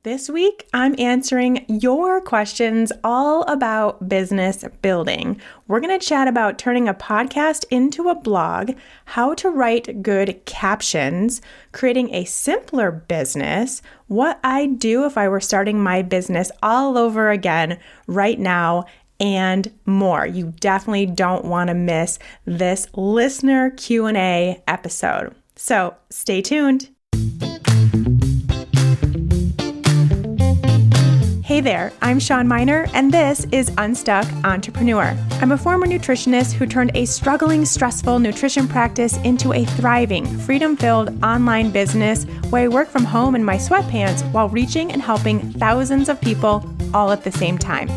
This week, I'm answering your questions all about business building. We're going to chat about turning a podcast into a blog, how to write good captions, creating a simpler business, what I'd do if I were starting my business all over again right now, and more. You definitely don't want to miss this listener Q&A episode. So stay tuned. Hey there, I'm Shawn Mynar, and this is Unstuck Entrepreneur. I'm a former nutritionist who turned a struggling, stressful nutrition practice into a thriving, freedom-filled online business where I work from home in my sweatpants while reaching and helping thousands of people all at the same time.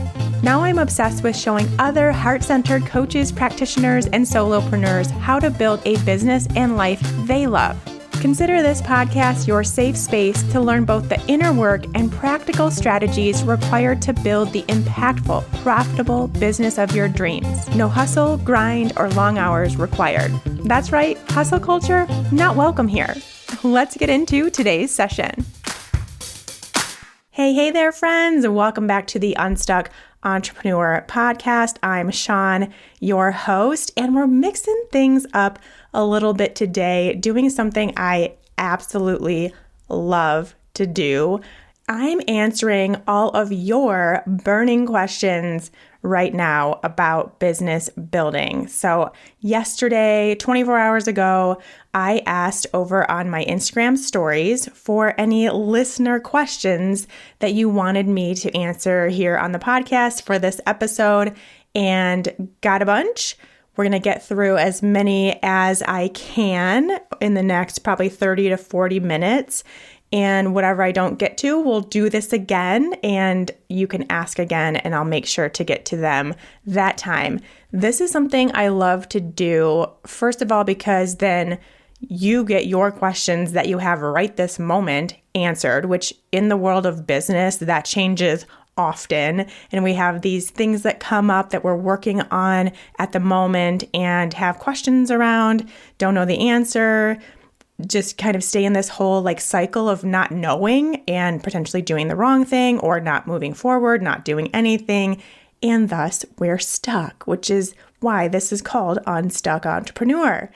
Now I'm obsessed with showing other heart-centered coaches, practitioners, and solopreneurs how to build a business and life they love. Consider this podcast your safe space to learn both the inner work and practical strategies required to build the impactful, profitable business of your dreams. No hustle, grind, or long hours required. That's right, hustle culture, not welcome here. Let's get into today's session. Hey there, friends. Welcome back to the Unstuck Entrepreneur podcast. I'm Shawn, your host, and we're mixing things up a little bit today, doing something I absolutely love to do. I'm answering all of your burning questions right now about business building. So yesterday, 24 hours ago, I asked over on my Instagram stories for any listener questions that you wanted me to answer here on the podcast for this episode, and got a bunch. We're going to get through as many as I can in the next probably 30 to 40 minutes. And whatever I don't get to, we'll do this again, and you can ask again, and I'll make sure to get to them that time. This is something I love to do, first of all, because then you get your questions that you have right this moment answered, which in the world of business, that changes often. And we have these things that come up that we're working on at the moment and have questions around, don't know the answer, just kind of stay in this whole cycle of not knowing and potentially doing the wrong thing or not moving forward, not doing anything. And thus we're stuck, which is why this is called Unstuck Entrepreneur.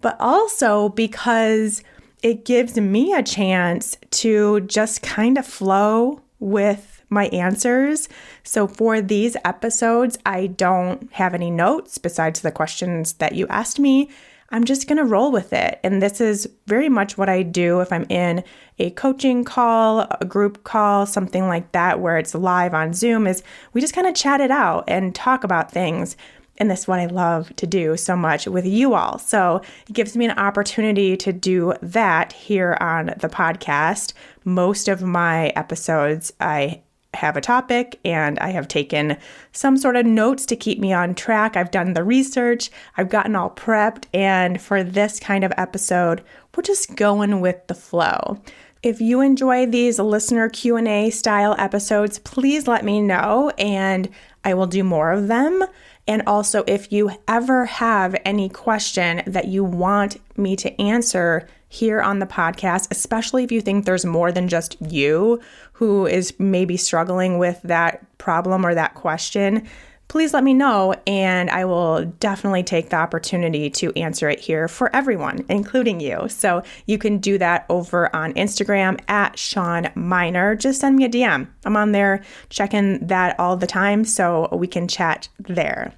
But also because it gives me a chance to just kind of flow with my answers. So for these episodes, I don't have any notes besides the questions that you asked me. I'm just going to roll with it. And this is very much what I do if I'm in a coaching call, a group call, something like that, where it's live on Zoom, is we just kind of chat it out and talk about things. And this is what I love to do so much with you all. So it gives me an opportunity to do that here on the podcast. Most of my episodes, I have a topic and I have taken some sort of notes to keep me on track. I've done the research, I've gotten all prepped, and for this kind of episode, we're just going with the flow. If you enjoy these listener Q&A style episodes, please let me know and I will do more of them. And also, if you ever have any question that you want me to answer here on the podcast, especially if you think there's more than just you who is maybe struggling with that problem or that question, please let me know and I will definitely take the opportunity to answer it here for everyone, including you. So you can do that over on Instagram at Shawn Mynar. Just send me a DM. I'm on there checking that all the time, so we can chat there.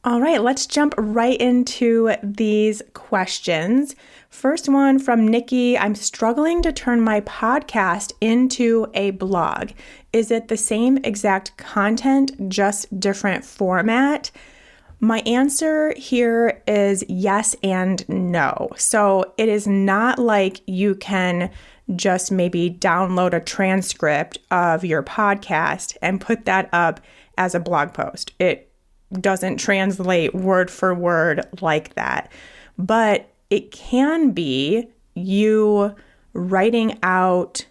All right, let's jump right into these questions. First one from Nikki. I'm struggling to turn my podcast into a blog. Is it the same exact content, just different format? My answer here is yes and no. So it is not like you can just maybe download a transcript of your podcast and put that up as a blog post. It doesn't translate word for word like that. But it can be you writing out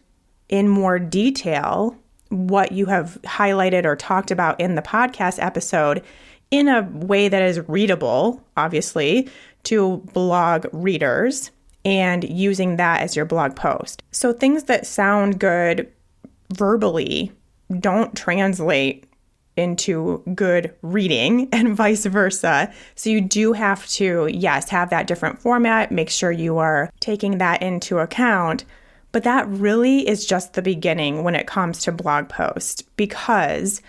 in more detail what you have highlighted or talked about in the podcast episode in a way that is readable, obviously, to blog readers, and using that as your blog post. So things that sound good verbally don't translate into good reading and vice versa. So you do have to, yes, have that different format, make sure you are taking that into account. But that really is just the beginning when it comes to blog posts, because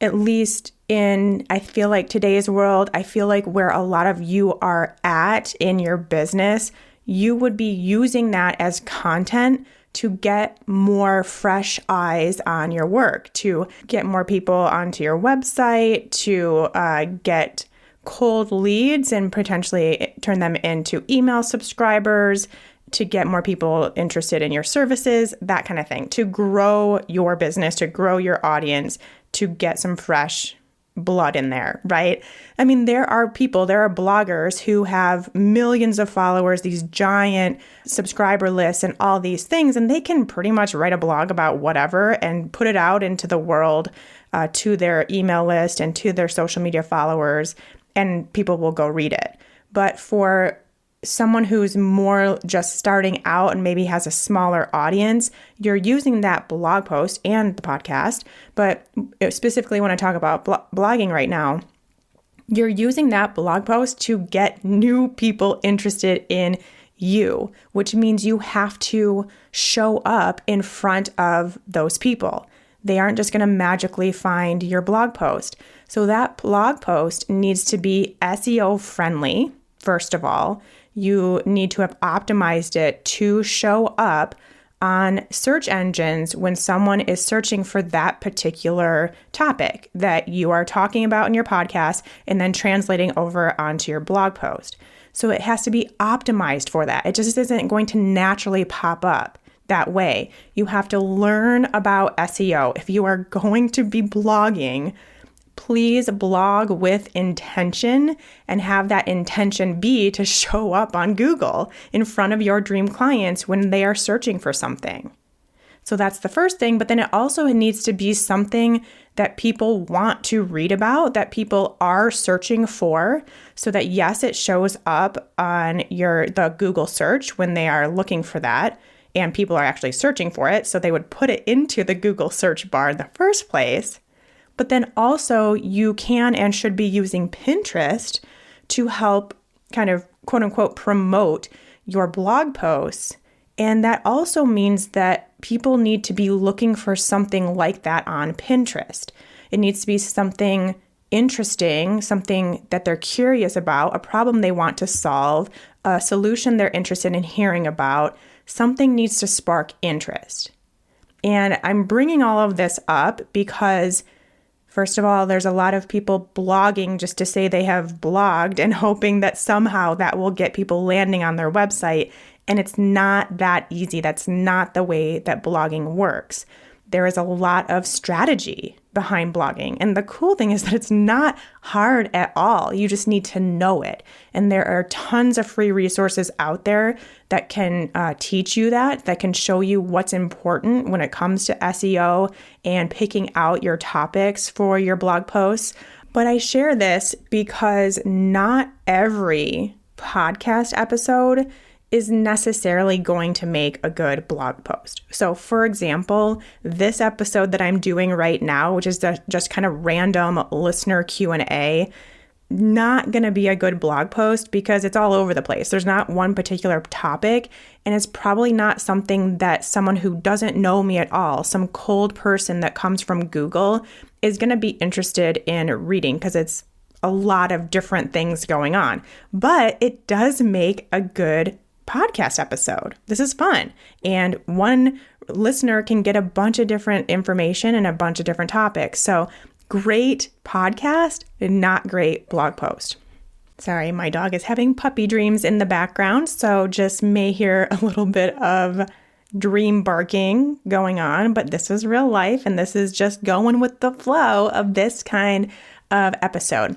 at least in, I feel like today's world, I feel like where a lot of you are at in your business, you would be using that as content to get more fresh eyes on your work, to get more people onto your website, to get cold leads and potentially turn them into email subscribers, to get more people interested in your services, that kind of thing, to grow your business, to grow your audience, to get some fresh blood in there, right? I mean, there are bloggers who have millions of followers, these giant subscriber lists and all these things, and they can pretty much write a blog about whatever and put it out into the world to their email list and to their social media followers, and people will go read it. But for someone who's more just starting out and maybe has a smaller audience, you're using that blog post and the podcast, but specifically when I talk about blogging right now, you're using that blog post to get new people interested in you, which means you have to show up in front of those people. They aren't just going to magically find your blog post. So that blog post needs to be SEO friendly, first of all. You need to have optimized it to show up on search engines when someone is searching for that particular topic that you are talking about in your podcast and then translating over onto your blog post. So it has to be optimized for that. It just isn't going to naturally pop up that way. You have to learn about SEO. If you are going to be blogging, please blog with intention and have that intention be to show up on Google in front of your dream clients when they are searching for something. So that's the first thing, but then it also needs to be something that people want to read about, that people are searching for, so that yes, it shows up on the Google search when they are looking for that, and people are actually searching for it, so they would put it into the Google search bar in the first place. But then also you can and should be using Pinterest to help kind of quote unquote promote your blog posts. And that also means that people need to be looking for something like that on Pinterest. It needs to be something interesting, something that they're curious about, a problem they want to solve, a solution they're interested in hearing about. Something needs to spark interest. And I'm bringing all of this up because first of all, there's a lot of people blogging just to say they have blogged and hoping that somehow that will get people landing on their website. And it's not that easy. That's not the way that blogging works. There is a lot of strategy behind blogging. And the cool thing is that it's not hard at all. You just need to know it. And there are tons of free resources out there that can teach you that can show you what's important when it comes to SEO and picking out your topics for your blog posts. But I share this because not every podcast episode is necessarily going to make a good blog post. So for example, this episode that I'm doing right now, which is just kind of random listener Q&A, not going to be a good blog post because it's all over the place. There's not one particular topic, and it's probably not something that someone who doesn't know me at all, some cold person that comes from Google, is going to be interested in reading because it's a lot of different things going on. But it does make a good podcast episode. This is fun. And one listener can get a bunch of different information and a bunch of different topics. So great podcast, not great blog post. Sorry, my dog is having puppy dreams in the background, so just may hear a little bit of dream barking going on, but this is real life and this is just going with the flow of this kind of episode.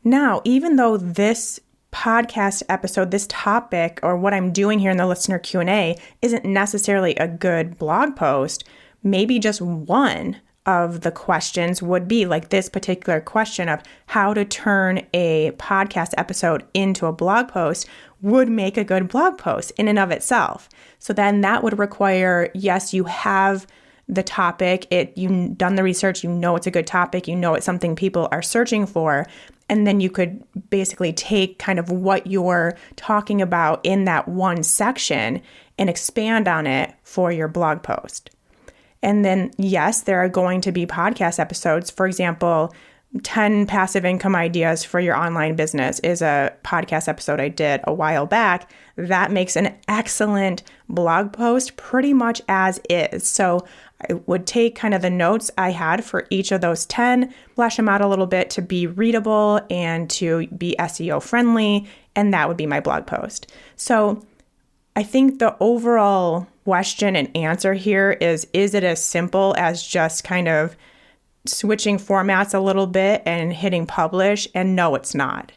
Now, even though this podcast episode, this topic, or what I'm doing here in the listener Q&A isn't necessarily a good blog post, maybe just one of the questions would be like this particular question of how to turn a podcast episode into a blog post would make a good blog post in and of itself. So then that would require, yes, you have the topic, you've done the research, you know it's a good topic, you know it's something people are searching for, and then you could basically take kind of what you're talking about in that one section and expand on it for your blog post. And then, yes, there are going to be podcast episodes. For example, 10 passive income ideas for your online business is a podcast episode I did a while back. That makes an excellent blog post pretty much as is. So I would take kind of the notes I had for each of those 10, flesh them out a little bit to be readable and to be SEO friendly, and that would be my blog post. So I think the overall question and answer here is it as simple as just kind of switching formats a little bit and hitting publish? And no, it's not.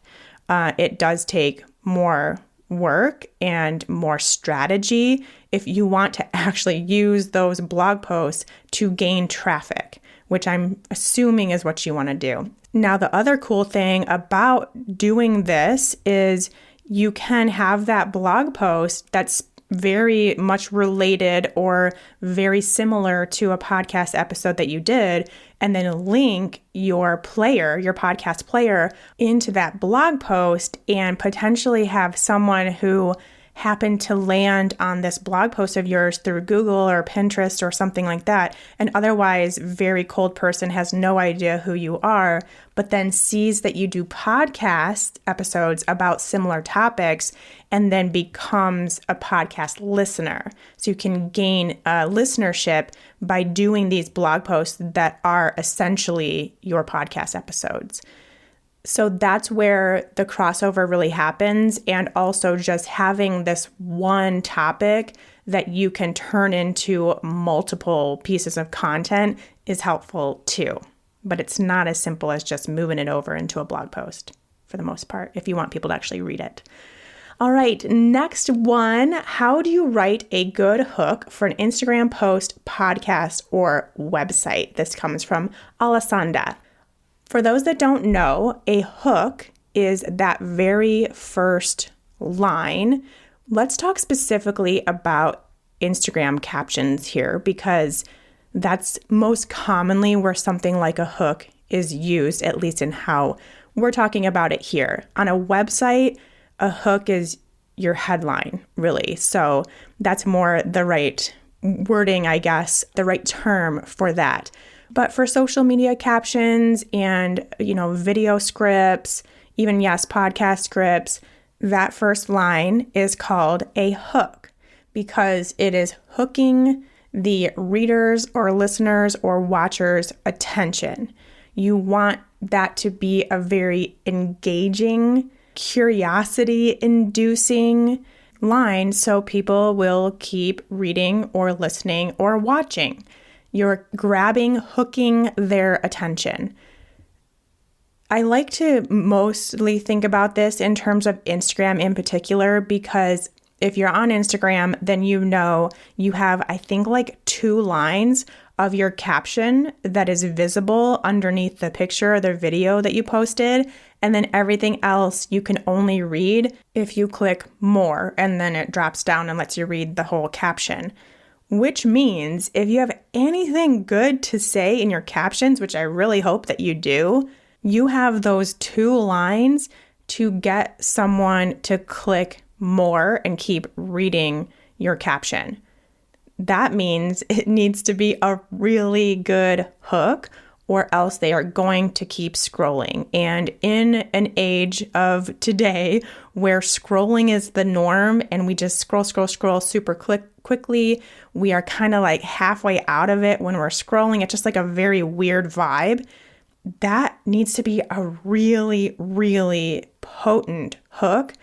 It does take more work and more strategy if you want to actually use those blog posts to gain traffic, which I'm assuming is what you want to do. Now, the other cool thing about doing this is you can have that blog post that's very much related or very similar to a podcast episode that you did, and then link your podcast player into that blog post and potentially have someone who happened to land on this blog post of yours through Google or Pinterest or something like that, an otherwise very cold person has no idea who you are, but then sees that you do podcast episodes about similar topics and then becomes a podcast listener. So you can gain listenership by doing these blog posts that are essentially your podcast episodes. So that's where the crossover really happens. And also just having this one topic that you can turn into multiple pieces of content is helpful too. But it's not as simple as just moving it over into a blog post for the most part, if you want people to actually read it. All right, next one. How do you write a good hook for an Instagram post, podcast, or website? This comes from Alessandra. For those that don't know, a hook is that very first line. Let's talk specifically about Instagram captions here, because that's most commonly where something like a hook is used, at least in how we're talking about it here. On a website, a hook is your headline, really. So that's more the right wording, I guess, the right term for that. But for social media captions and, video scripts, even, yes, podcast scripts, that first line is called a hook because it is hooking the readers or listeners or watchers' attention. You want that to be a very engaging, curiosity-inducing line so people will keep reading or listening or watching. You're hooking their attention. I like to mostly think about this in terms of Instagram in particular, because if you're on Instagram, then you have, I think, like 2 lines of your caption that is visible underneath the picture or the video that you posted. And then everything else you can only read if you click more, and then it drops down and lets you read the whole caption. Which means if you have anything good to say in your captions, which I really hope that you do, you have those 2 lines to get someone to click more and keep reading your caption. That means it needs to be a really good hook, or else they are going to keep scrolling. And in an age of today where scrolling is the norm and we just scroll super quickly, we are kind of like halfway out of it when we're scrolling. It's just like a very weird vibe. That needs to be a really, really potent hook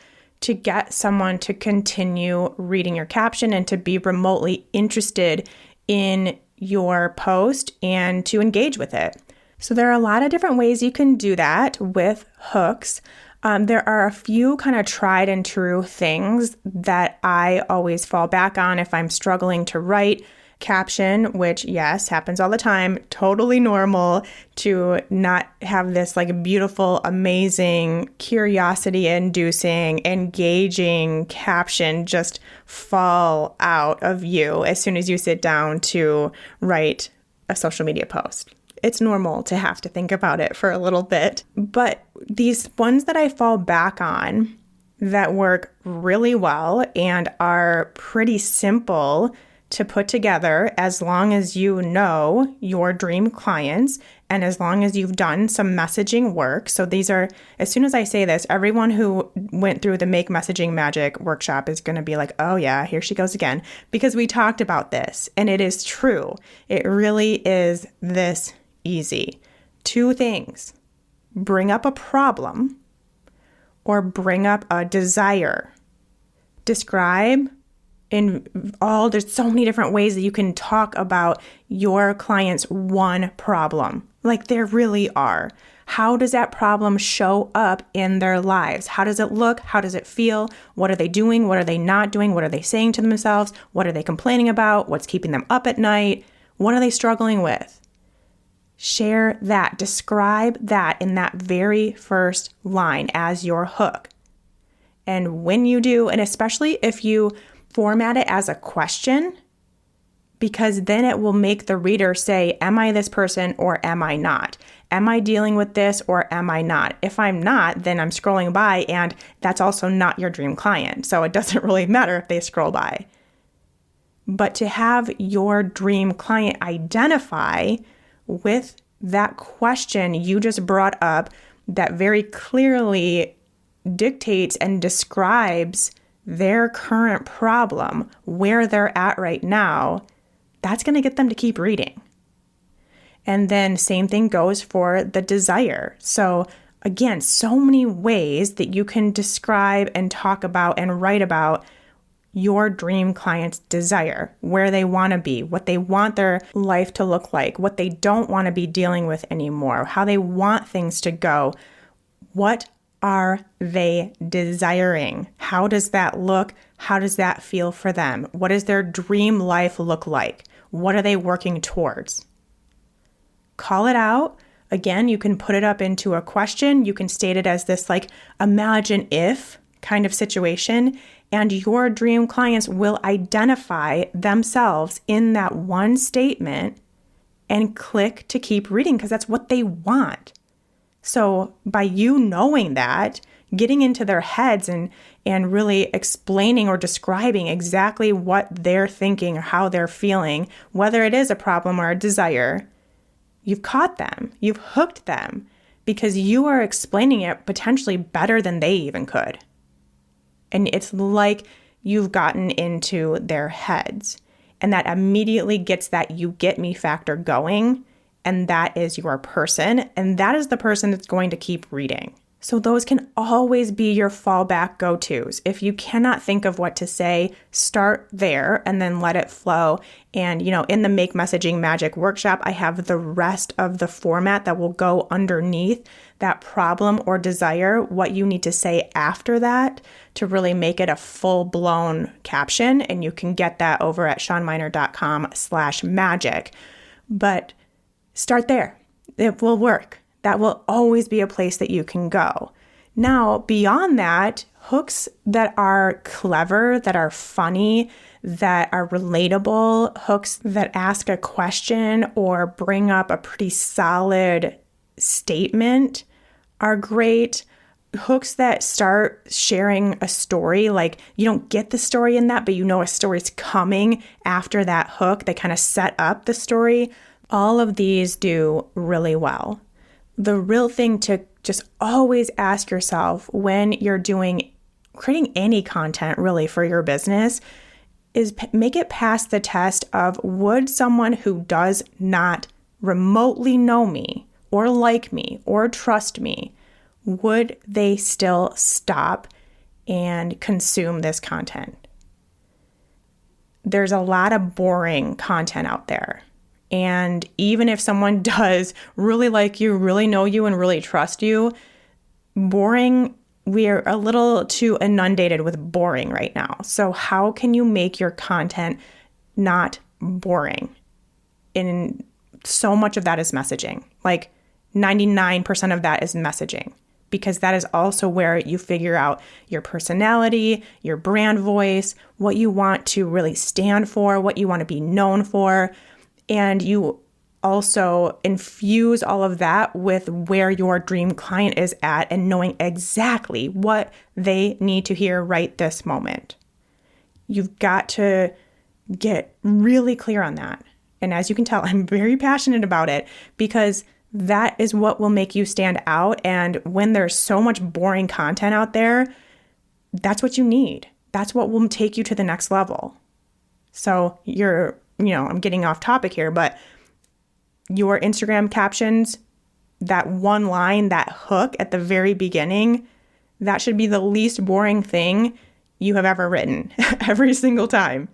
to get someone to continue reading your caption and to be remotely interested in your post and to engage with it. So there are a lot of different ways you can do that with hooks. There are a few kind of tried and true things that I always fall back on if I'm struggling to write caption, which yes, happens all the time, totally normal to not have this like beautiful, amazing, curiosity-inducing, engaging caption just fall out of you as soon as you sit down to write a social media post. It's normal to have to think about it for a little bit. But these ones that I fall back on that work really well and are pretty simple to put together as long as you know your dream clients and as long as you've done some messaging work. So these are, as soon as I say this, everyone who went through the Make Messaging Magic workshop is going to be like, oh yeah, here she goes again, because we talked about this and it is true. It really is this easy. 2 things: bring up a problem or bring up a desire. Describe there's so many different ways that you can talk about your client's one problem. Like there really are. How does that problem show up in their lives? How does it look? How does it feel? What are they doing? What are they not doing? What are they saying to themselves? What are they complaining about? What's keeping them up at night? What are they struggling with? Share that. Describe that in that very first line as your hook. And when you do, and especially if you format it as a question, because then it will make the reader say, am I this person or am I not? Am I dealing with this or am I not? If I'm not, then I'm scrolling by and that's also not your dream client. So it doesn't really matter if they scroll by. But to have your dream client identify with that question you just brought up that very clearly dictates and describes their current problem, where they're at right now, that's going to get them to keep reading. And then same thing goes for the desire. So again, so many ways that you can describe and talk about and write about your dream client's desire, where they want to be, what they want their life to look like, what they don't want to be dealing with anymore, how they want things to go. What are they desiring? How does that look? How does that feel for them? What does their dream life look like? What are they working towards? Call it out. Again, you can put it up into a question. You can state it as this like imagine if kind of situation, and your dream clients will identify themselves in that one statement and click to keep reading because that's what they want. So by you knowing that, getting into their heads and really explaining or describing exactly what they're thinking or how they're feeling, whether it is a problem or a desire, you've caught them, you've hooked them because you are explaining it potentially better than they even could. And it's like you've gotten into their heads. And that immediately gets that you get me factor going. And that is your person. And that is the person that's going to keep reading. So those can always be your fallback go-tos. If you cannot think of what to say, start there and then let it flow. And, in the Make Messaging Magic workshop, I have the rest of the format that will go underneath that problem or desire, what you need to say after that to really make it a full-blown caption. And you can get that over at shawnmynar.com/magic. But start there. It will work. That will always be a place that you can go. Now, beyond that, hooks that are clever, that are funny, that are relatable, hooks that ask a question or bring up a pretty solid statement are great. Hooks that start sharing a story, like you don't get the story in that, but you know a story's coming after that hook. They kind of set up the story. All of these do really well. The real thing to just always ask yourself when you're creating any content really for your business is make it past the test of would someone who does not remotely know me or like me or trust me, would they still stop and consume this content? There's a lot of boring content out there. And even if someone does really like you, really know you, and really trust you, boring, we're a little too inundated with boring right now. So how can you make your content not boring. And so much of that is messaging. Like 99% of that is messaging, because that is also where you figure out your personality, your brand voice, what you want to really stand for, what you want to be known for. And you also infuse all of that with where your dream client is at and knowing exactly what they need to hear right this moment. You've got to get really clear on that. And as you can tell, I'm very passionate about it, because that is what will make you stand out. And when there's so much boring content out there, that's what you need. That's what will take you to the next level. So I'm getting off topic here, but your Instagram captions, that one line, that hook at the very beginning, that should be the least boring thing you have ever written every single time.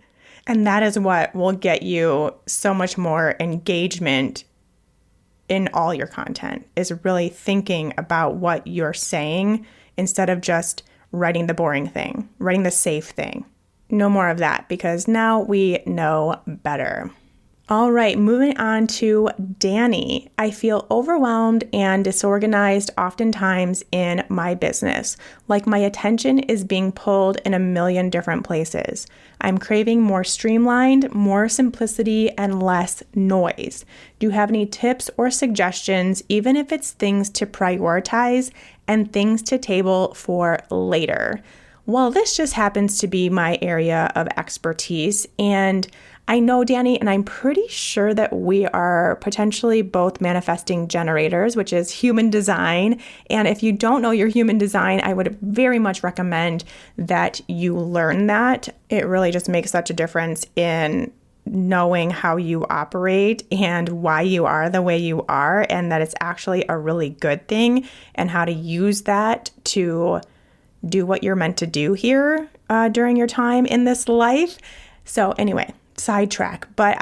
And that is what will get you so much more engagement in all your content, is really thinking about what you're saying instead of just writing the boring thing, writing the safe thing. No more of that, because now we know better. All right, moving on to Danny. I feel overwhelmed and disorganized oftentimes in my business. Like my attention is being pulled in a million different places. I'm craving more streamlined, more simplicity, and less noise. Do you have any tips or suggestions, even if it's things to prioritize and things to table for later? Well, this just happens to be my area of expertise, and I know Danny, and I'm pretty sure that we are potentially both manifesting generators, which is human design. And if you don't know your human design, I would very much recommend that you learn that. It really just makes such a difference in knowing how you operate and why you are the way you are, and that it's actually a really good thing, and how to use that to do what you're meant to do here during your time in this life. So anyway, sidetrack, but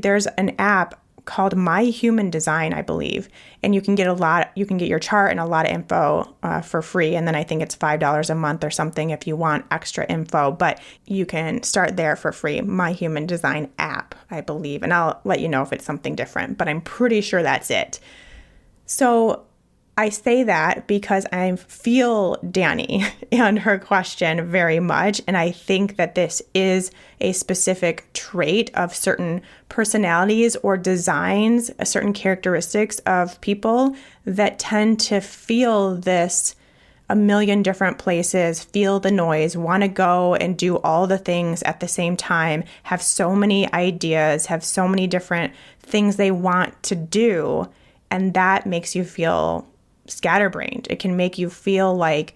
there's an app called My Human Design, I believe, and you can get your chart and a lot of info for free. And then I think it's $5 a month or something if you want extra info, but you can start there for free. My Human Design app, I believe, and I'll let you know if it's something different, but I'm pretty sure that's it. So I say that because I feel Danny and her question very much. And I think that this is a specific trait of certain personalities or designs, certain characteristics of people that tend to feel this a million different places, feel the noise, want to go and do all the things at the same time, have so many ideas, have so many different things they want to do. And that makes you feel scatterbrained. It can make you feel like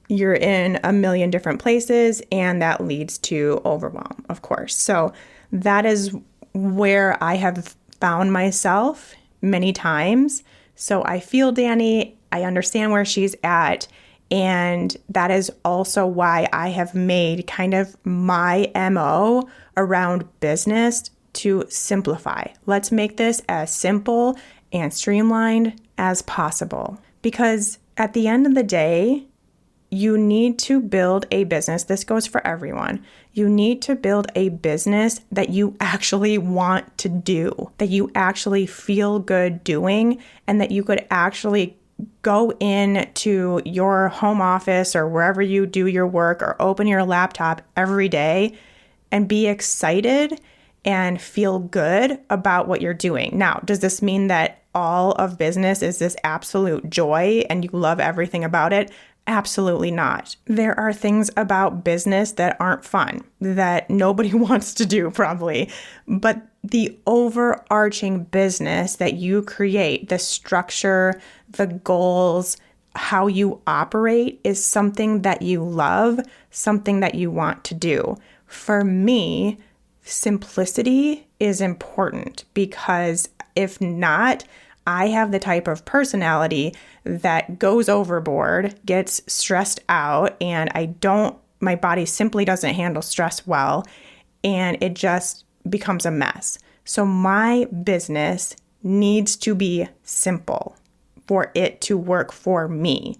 you're in a million different places, and that leads to overwhelm, of course. So that is where I have found myself many times. So I feel Danny, I understand where she's at, and that is also why I have made kind of my MO around business to simplify. Let's make this as simple and streamlined as possible. Because at the end of the day, you need to build a business. This goes for everyone. You need to build a business that you actually want to do, that you actually feel good doing, and that you could actually go into your home office or wherever you do your work or open your laptop every day and be excited and feel good about what you're doing. Now, does this mean that all of business is this absolute joy and you love everything about it? Absolutely not. There are things about business that aren't fun, that nobody wants to do probably. But the overarching business that you create, the structure, the goals, how you operate is something that you love, something that you want to do. For me, simplicity is important, because if not, I have the type of personality that goes overboard, gets stressed out, and my body simply doesn't handle stress well, and it just becomes a mess. So my business needs to be simple for it to work for me.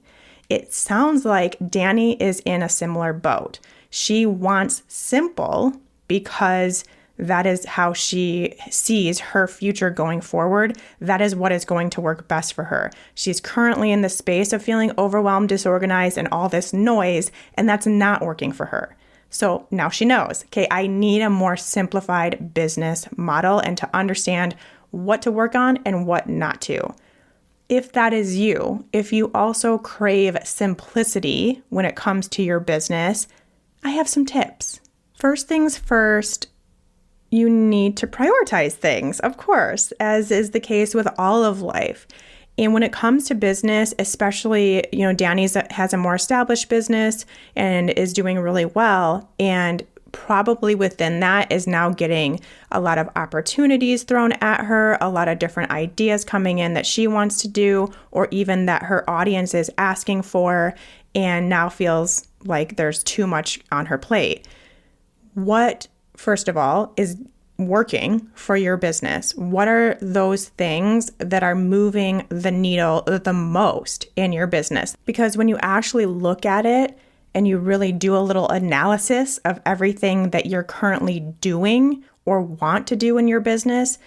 It sounds like Danny is in a similar boat. She wants simple because that is how she sees her future going forward. That is what is going to work best for her. She's currently in the space of feeling overwhelmed, disorganized, and all this noise, and that's not working for her. So now she knows, okay, I need a more simplified business model and to understand what to work on and what not to. If that is you, if you also crave simplicity when it comes to your business, I have some tips. First things first, you need to prioritize things, of course, as is the case with all of life. And when it comes to business, especially, Danny has a more established business and is doing really well. And probably within that is now getting a lot of opportunities thrown at her, a lot of different ideas coming in that she wants to do, or even that her audience is asking for, and now feels like there's too much on her plate. What, first of all, is working for your business? What are those things that are moving the needle the most in your business? Because when you actually look at it and you really do a little analysis of everything that you're currently doing or want to do in your business,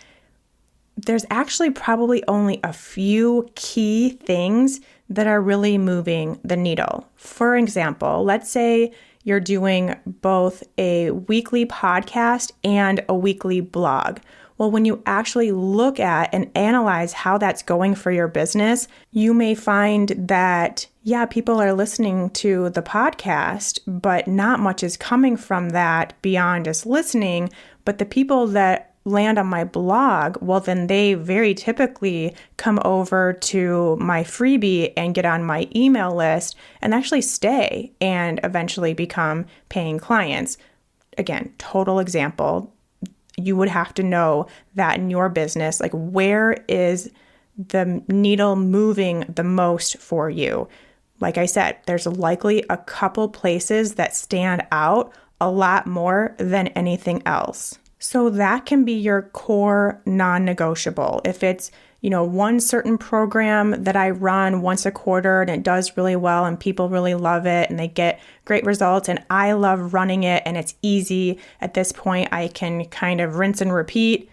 there's actually probably only a few key things that are really moving the needle. For example, let's say you're doing both a weekly podcast and a weekly blog. Well, when you actually look at and analyze how that's going for your business, you may find that, people are listening to the podcast, but not much is coming from that beyond just listening. But the people that land on my blog, well, then they very typically come over to my freebie and get on my email list and actually stay and eventually become paying clients. Again, total example. You would have to know that in your business, like, where is the needle moving the most for you? Like I said, there's likely a couple places that stand out a lot more than anything else. So that can be your core non-negotiable. If it's, one certain program that I run once a quarter and it does really well and people really love it and they get great results and I love running it and it's easy. At this point, I can kind of rinse and repeat.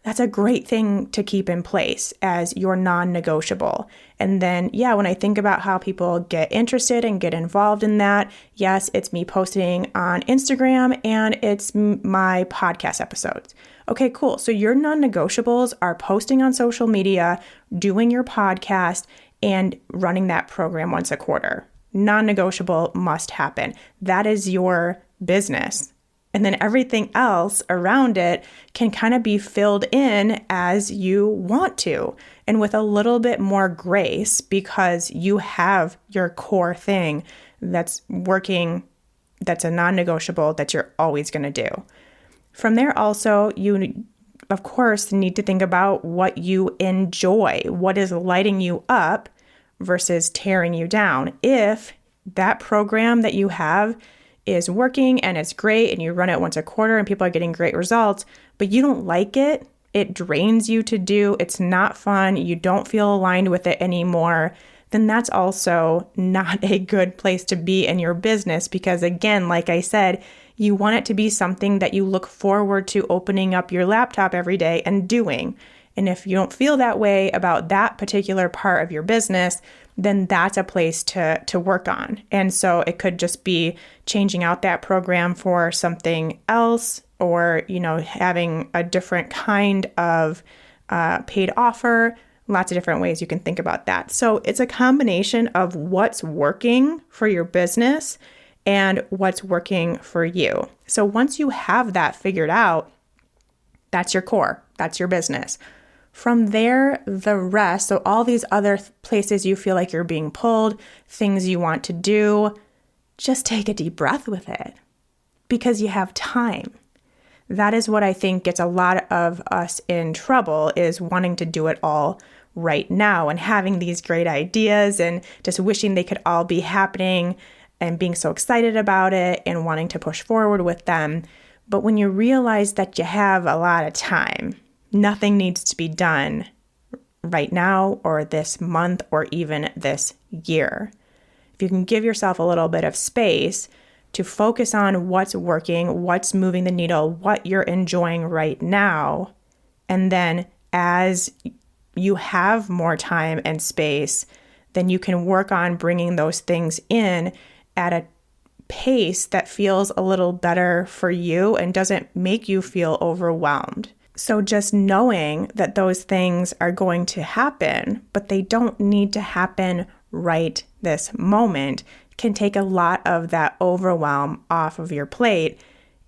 That's a great thing to keep in place as your non-negotiable. And then, when I think about how people get interested and get involved in that, yes, it's me posting on Instagram and it's my podcast episodes. Okay, cool. So your non-negotiables are posting on social media, doing your podcast, and running that program once a quarter. Non-negotiable must happen. That is your business. And then everything else around it can kind of be filled in as you want to, and with a little bit more grace, because you have your core thing that's working, that's a non-negotiable that you're always going to do. From there also, you, of course, need to think about what you enjoy, what is lighting you up versus tearing you down. If that program that you have is working and it's great and you run it once a quarter and people are getting great results, but you don't like it, it drains you to do, it's not fun, you don't feel aligned with it anymore, then that's also not a good place to be in your business. Because again, like I said, you want it to be something that you look forward to opening up your laptop every day and doing. And if you don't feel that way about that particular part of your business, then that's a place to work on. And so it could just be changing out that program for something else, or, having a different kind of paid offer. Lots of different ways you can think about that. So it's a combination of what's working for your business and what's working for you. So once you have that figured out, that's your core, that's your business. From there, the rest, so all these other places you feel like you're being pulled, things you want to do, just take a deep breath with it because you have time. That is what I think gets a lot of us in trouble, is wanting to do it all right now and having these great ideas and just wishing they could all be happening and being so excited about it and wanting to push forward with them. But when you realize that you have a lot of time, nothing needs to be done right now or this month or even this year. If you can give yourself a little bit of space, to focus on what's working, what's moving the needle, what you're enjoying right now. And then as you have more time and space, then you can work on bringing those things in at a pace that feels a little better for you and doesn't make you feel overwhelmed. So just knowing that those things are going to happen, but they don't need to happen right this moment, can take a lot of that overwhelm off of your plate.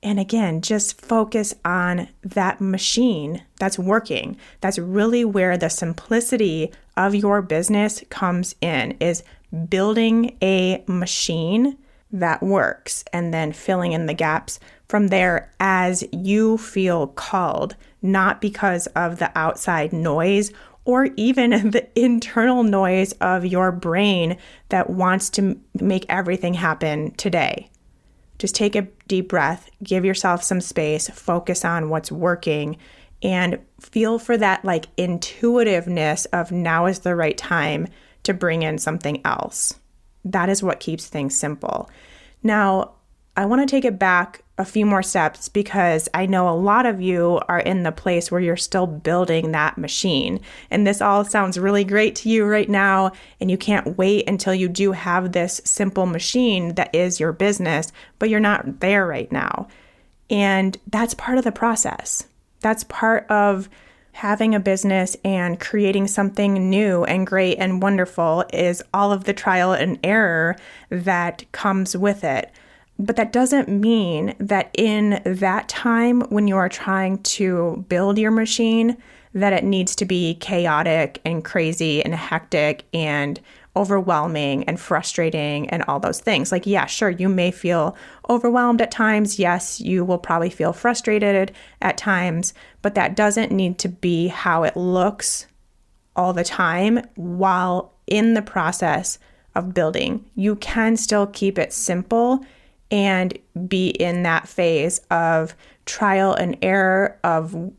And again, just focus on that machine that's working. That's really where the simplicity of your business comes in, is building a machine that works and then filling in the gaps from there as you feel called, not because of the outside noise or even the internal noise of your brain that wants to make everything happen today. Just take a deep breath, give yourself some space, focus on what's working, and feel for that like intuitiveness of now is the right time to bring in something else. That is what keeps things simple. Now, I want to take it back a few more steps because I know a lot of you are in the place where you're still building that machine. And this all sounds really great to you right now, and you can't wait until you do have this simple machine that is your business, but you're not there right now. And that's part of the process. That's part of having a business and creating something new and great and wonderful, is all of the trial and error that comes with it. But that doesn't mean that in that time when you are trying to build your machine, that it needs to be chaotic and crazy and hectic and overwhelming and frustrating and all those things. Like, yeah, sure, you may feel overwhelmed at times. Yes, you will probably feel frustrated at times, but that doesn't need to be how it looks all the time while in the process of building. You can still keep it simple and be in that phase of trial and error, of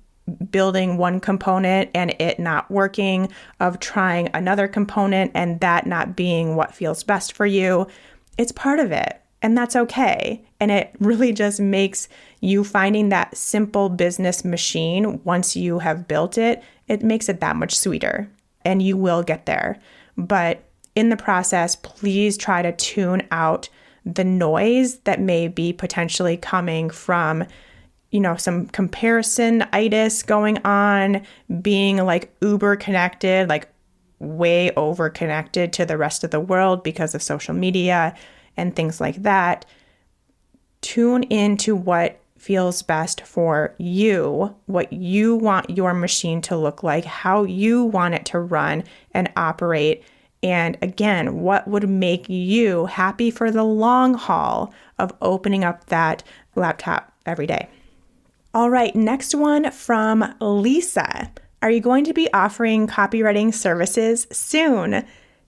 building one component and it not working, of trying another component and that not being what feels best for you. It's part of it, and that's okay. And it really just makes you finding that simple business machine, once you have built it, it makes it that much sweeter, and you will get there. But in the process, please try to tune out the noise that may be potentially coming from, some comparison-itis going on, being like uber connected, like way over connected to the rest of the world because of social media and things like that. Tune into what feels best for you, what you want your machine to look like, how you want it to run and operate. And again, what would make you happy for the long haul of opening up that laptop every day? All right, next one from Lisa. Are you going to be offering copywriting services soon?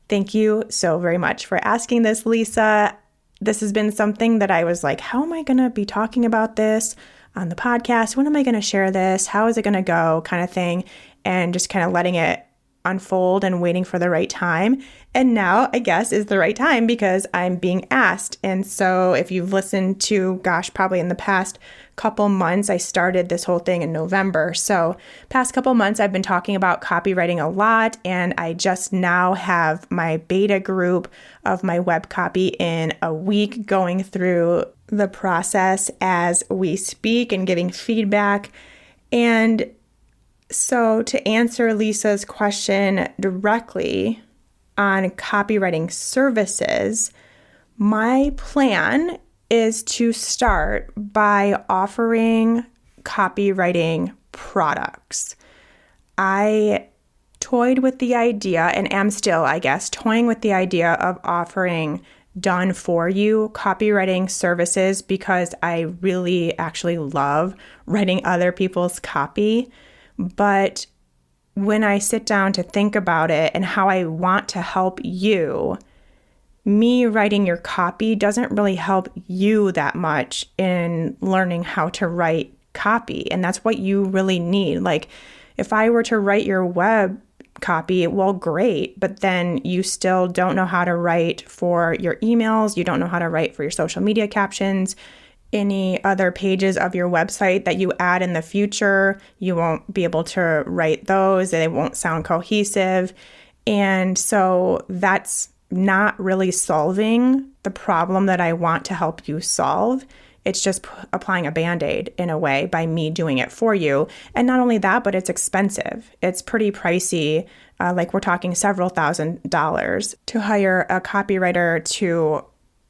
Thank you so very much for asking this, Lisa. This has been something that I was like, how am I going to be talking about this on the podcast? When am I going to share this? How is it going to go? Kind of thing. And just kind of letting it unfold and waiting for the right time. And now, I guess, is the right time because I'm being asked. And so if you've listened to, probably in the past couple months, I started this whole thing in November. So past couple months, I've been talking about copywriting a lot. And I just now have my beta group of my web copy in a week, going through the process as we speak and giving feedback. And so to answer Lisa's question directly on copywriting services, my plan is to start by offering copywriting products. I toyed with the idea, and am still, I guess, toying with the idea of offering done for you copywriting services because I really actually love writing other people's copy. But when I sit down to think about it and how I want to help you, me writing your copy doesn't really help you that much in learning how to write copy. And that's what you really need. Like, if I were to write your web copy, well, great. But then you still don't know how to write for your emails. You don't know how to write for your social media captions. Any other pages of your website that you add in the future, you won't be able to write those. They won't sound cohesive. And so that's not really solving the problem that I want to help you solve. It's just applying a Band-Aid in a way by me doing it for you. And not only that, but it's expensive. It's pretty pricey. Like we're talking several $1,000s to hire a copywriter to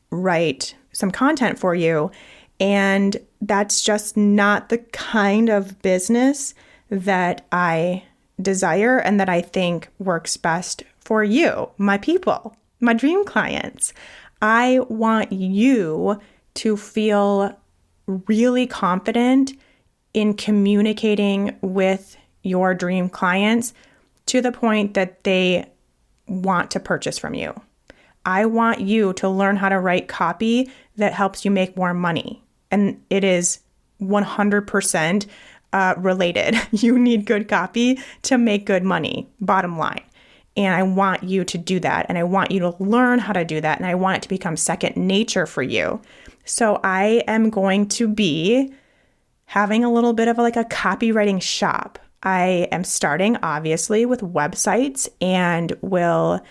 write some content for you. And that's just not the kind of business that I desire and that I think works best for you, my people, my dream clients. I want you to feel really confident in communicating with your dream clients to the point that they want to purchase from you. I want you to learn how to write copy that helps you make more money. And it is 100% related. You need good copy to make good money, bottom line. And I want you to do that. And I want you to learn how to do that. And I want it to become second nature for you. So I am going to be having a little bit of like a copywriting shop. I am starting obviously with websites and will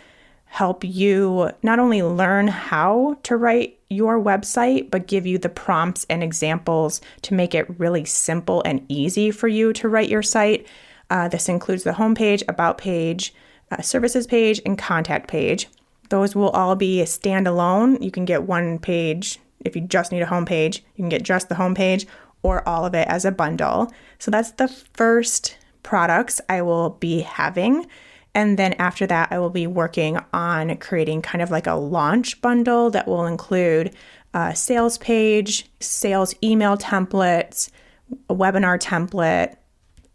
help you not only learn how to write your website, but give you the prompts and examples to make it really simple and easy for you to write your site. This includes the homepage, about page, services page, and contact page. Those will all be standalone. You can get one page if you just need a homepage. You can get just the homepage or all of it as a bundle. So that's the first products I will be having. And then after that, I will be working on creating kind of like a launch bundle that will include a sales page, sales email templates, a webinar template,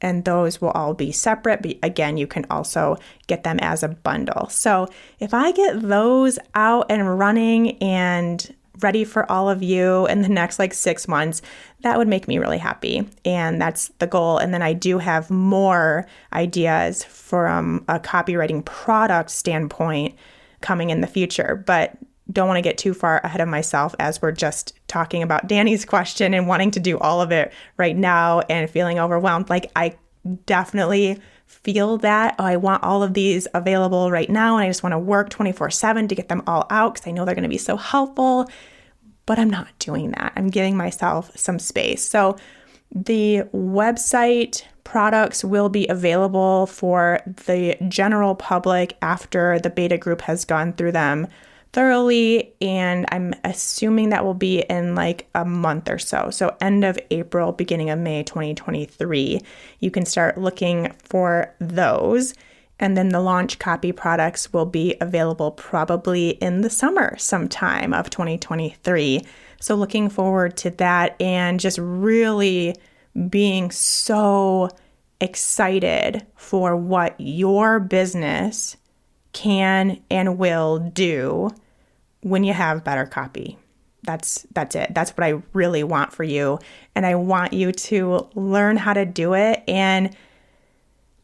and those will all be separate. But again, you can also get them as a bundle. So if I get those out and running and ready for all of you in the next like 6 months, that would make me really happy. And that's the goal. And then I do have more ideas from a copywriting product standpoint coming in the future, but don't want to get too far ahead of myself as we're just talking about Danny's question and wanting to do all of it right now and feeling overwhelmed. Like I definitely feel that, I want all of these available right now and I just want to work 24/7 to get them all out because I know they're going to be so helpful, but I'm not doing that. I'm giving myself some space. So the website products will be available for the general public after the beta group has gone through them thoroughly, and I'm assuming that will be in like a month or so. So end of April, beginning of May 2023, you can start looking for those. And then the launch copy products will be available probably in the summer sometime of 2023. So looking forward to that and just really being so excited for what your business can and will do when you have better copy. That's it. That's what I really want for you. And I want you to learn how to do it and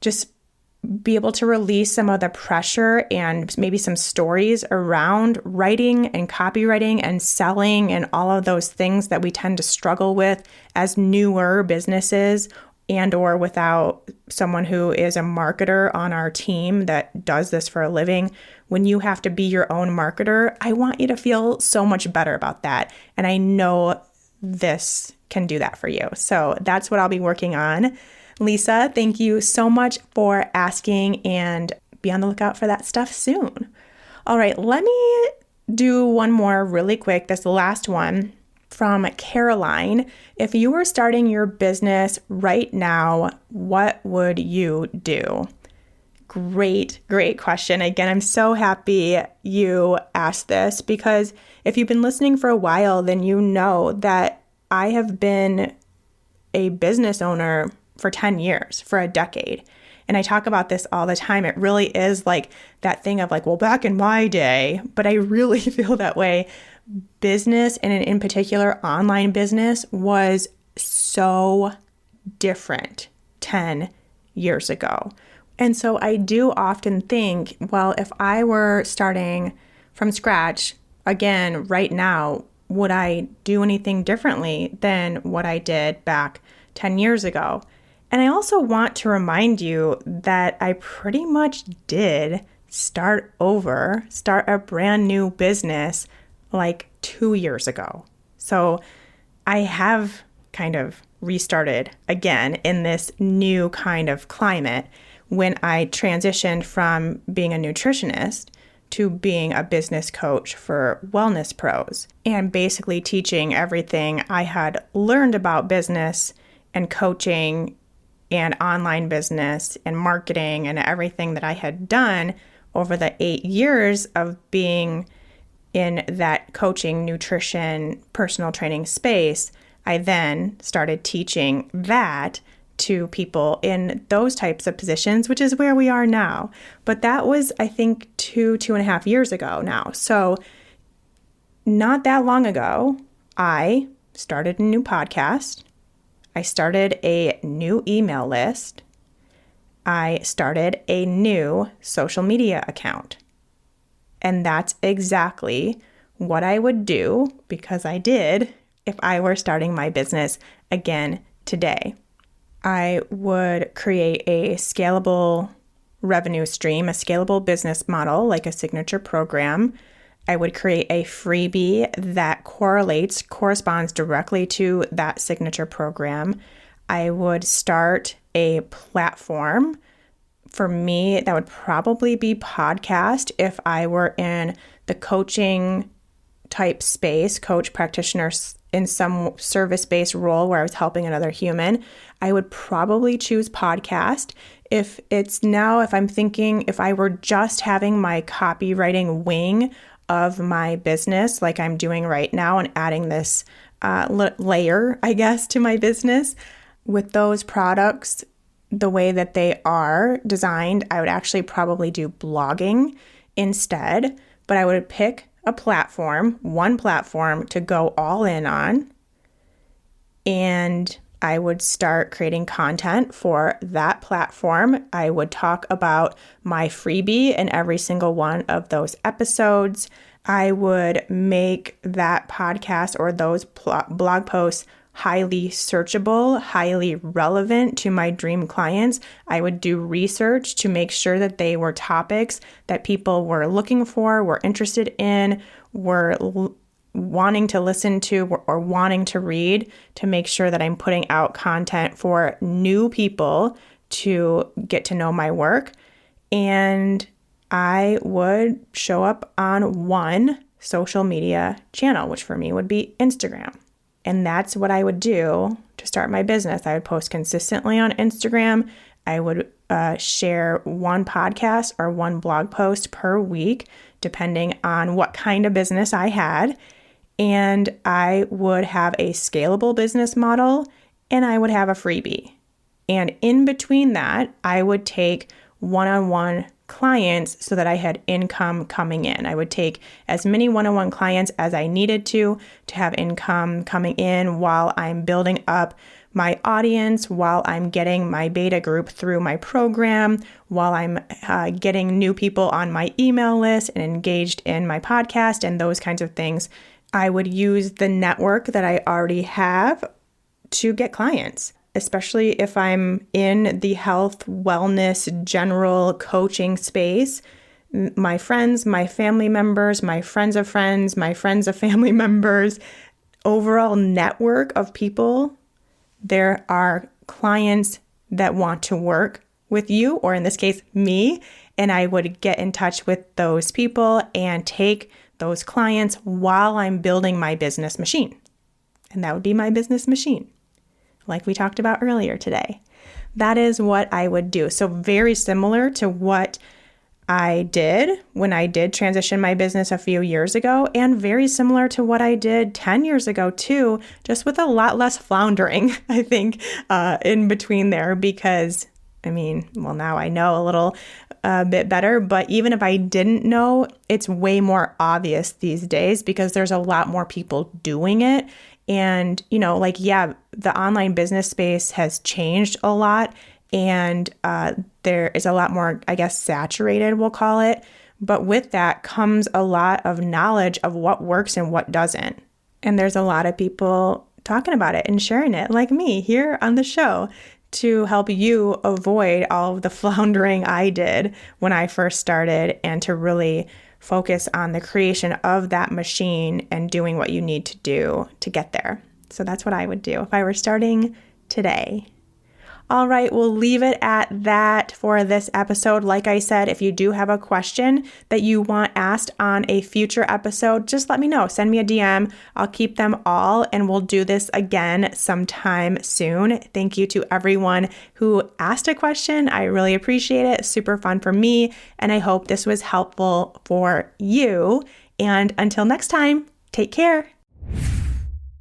just be able to release some of the pressure and maybe some stories around writing and copywriting and selling and all of those things that we tend to struggle with as newer businesses and or without someone who is a marketer on our team that does this for a living. When you have to be your own marketer, I want you to feel so much better about that. And I know this can do that for you. So that's what I'll be working on. Lisa, thank you so much for asking, and be on the lookout for that stuff soon. All right, let me do one more really quick. This last one from Caroline. If you were starting your business right now, what would you do? Great question. Again, I'm so happy you asked this because if you've been listening for a while, then you know that I have been a business owner for 10 years, for a decade. And I talk about this all the time. It really is like that thing of like, well, back in my day, but I really feel that way. Business, and in particular, online business, was so different 10 years ago. And so I do often think, well, if I were starting from scratch again right now, would I do anything differently than what I did back 10 years ago? And I also want to remind you that I pretty much did start a brand new business like 2 years ago. So I have kind of restarted again in this new kind of climate when I transitioned from being a nutritionist to being a business coach for wellness pros and basically teaching everything I had learned about business and coaching and online business and marketing and everything that I had done over the 8 years of being in that coaching, nutrition, personal training space. I then started teaching that to people in those types of positions, which is where we are now. But that was, I think, 2.5 years ago now. So not that long ago, I started a new podcast. I started a new email list. I started a new social media account. And that's exactly what I would do, because I did, if I were starting my business again today. I would create a scalable revenue stream, a scalable business model, like a signature program. I would create a freebie that corresponds directly to that signature program. I would start a platform. For me, that would probably be podcast if I were in the coaching type space, coach practitioner in some service-based role where I was helping another human. I would probably choose podcast. If I'm thinking if I were just having my copywriting wing of my business like I'm doing right now and adding this layer, I guess, to my business with those products, the way that they are designed, I would actually probably do blogging instead, but I would pick one platform to go all in on, and I would start creating content for that platform. I would talk about my freebie in every single one of those episodes. I would make that podcast or those blog posts highly searchable, highly relevant to my dream clients. I would do research to make sure that they were topics that people were looking for, were interested in, were wanting to listen to or wanting to read, to make sure that I'm putting out content for new people to get to know my work. And I would show up on one social media channel, which for me would be Instagram. And that's what I would do to start my business. I would post consistently on Instagram. I would share one podcast or one blog post per week, depending on what kind of business I had. And I would have a scalable business model, and I would have a freebie. And in between that, I would take one-on-one clients so that I had income coming in. I would take as many one-on-one clients as I needed to have income coming in while I'm building up my audience, while I'm getting my beta group through my program, while I'm getting new people on my email list and engaged in my podcast and those kinds of things. I would use the network that I already have to get clients, especially if I'm in the health, wellness, general coaching space. My friends, my family members, my friends of friends, my friends of family members, overall network of people, there are clients that want to work with you, or in this case, me, and I would get in touch with those people and take those clients while I'm building my business machine. And that would be my business machine, like we talked about earlier today. That is what I would do. So very similar to what I did when I did transition my business a few years ago, and very similar to what I did 10 years ago too, just with a lot less floundering, I think, in between there, because now I know a little bit better, but even if I didn't know, it's way more obvious these days because there's a lot more people doing it. And, the online business space has changed a lot. and there is a lot more, I guess, saturated, we'll call it. But with that comes a lot of knowledge of what works and what doesn't. And there's a lot of people talking about it and sharing it, like me here on the show, to help you avoid all of the floundering I did when I first started, and to really focus on the creation of that machine and doing what you need to do to get there. So that's what I would do if I were starting today. All right, we'll leave it at that for this episode. Like I said, if you do have a question that you want asked on a future episode, just let me know. Send me a DM. I'll keep them all, and we'll do this again sometime soon. Thank you to everyone who asked a question. I really appreciate it. Super fun for me, and I hope this was helpful for you. And until next time, take care.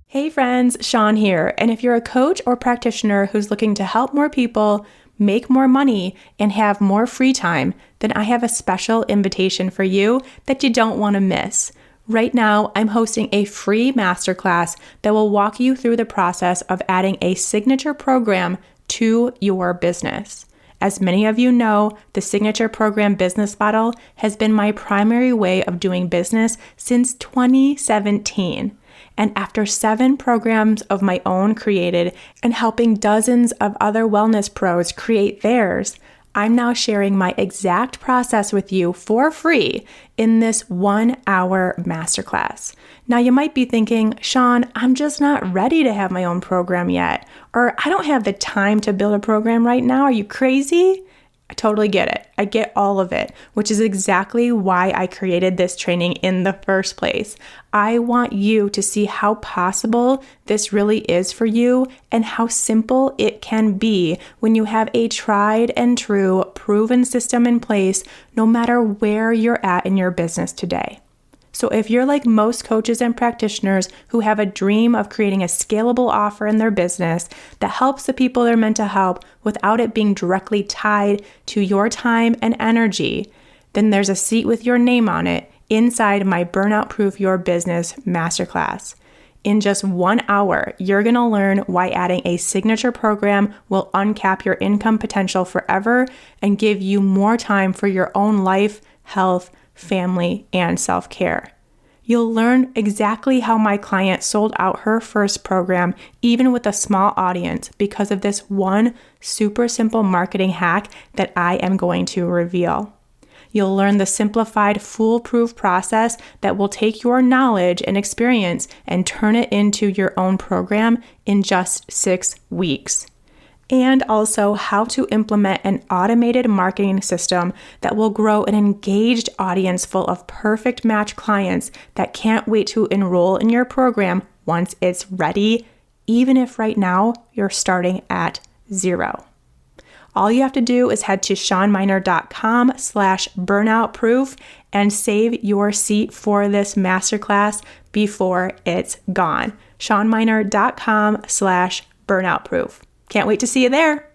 Hey friends, Shawn here, and if you're a coach or practitioner who's looking to help more people make more money and have more free time, then I have a special invitation for you that you don't want to miss. Right now, I'm hosting a free masterclass that will walk you through the process of adding a signature program to your business. As many of you know, the signature program business model has been my primary way of doing business since 2017. And after 7 programs of my own created and helping dozens of other wellness pros create theirs, I'm now sharing my exact process with you for free in this 1-hour masterclass. Now you might be thinking, Shawn, I'm just not ready to have my own program yet, or I don't have the time to build a program right now. Are you crazy? I totally get it. I get all of it, which is exactly why I created this training in the first place. I want you to see how possible this really is for you and how simple it can be when you have a tried and true proven system in place, no matter where you're at in your business today. So if you're like most coaches and practitioners who have a dream of creating a scalable offer in their business that helps the people they're meant to help without it being directly tied to your time and energy, then there's a seat with your name on it inside my Burnout Proof Your Business Masterclass. In just 1 hour, you're going to learn why adding a signature program will uncap your income potential forever and give you more time for your own life, health, family, and self-care. You'll learn exactly how my client sold out her first program, even with a small audience, because of this one super simple marketing hack that I am going to reveal. You'll learn the simplified, foolproof process that will take your knowledge and experience and turn it into your own program in just 6 weeks. And also how to implement an automated marketing system that will grow an engaged audience full of perfect match clients that can't wait to enroll in your program once it's ready, even if right now you're starting at 0. All you have to do is head to shawnmynar.com/burnoutproof and save your seat for this masterclass before it's gone. shawnmynar.com/burnoutproof. Can't wait to see you there.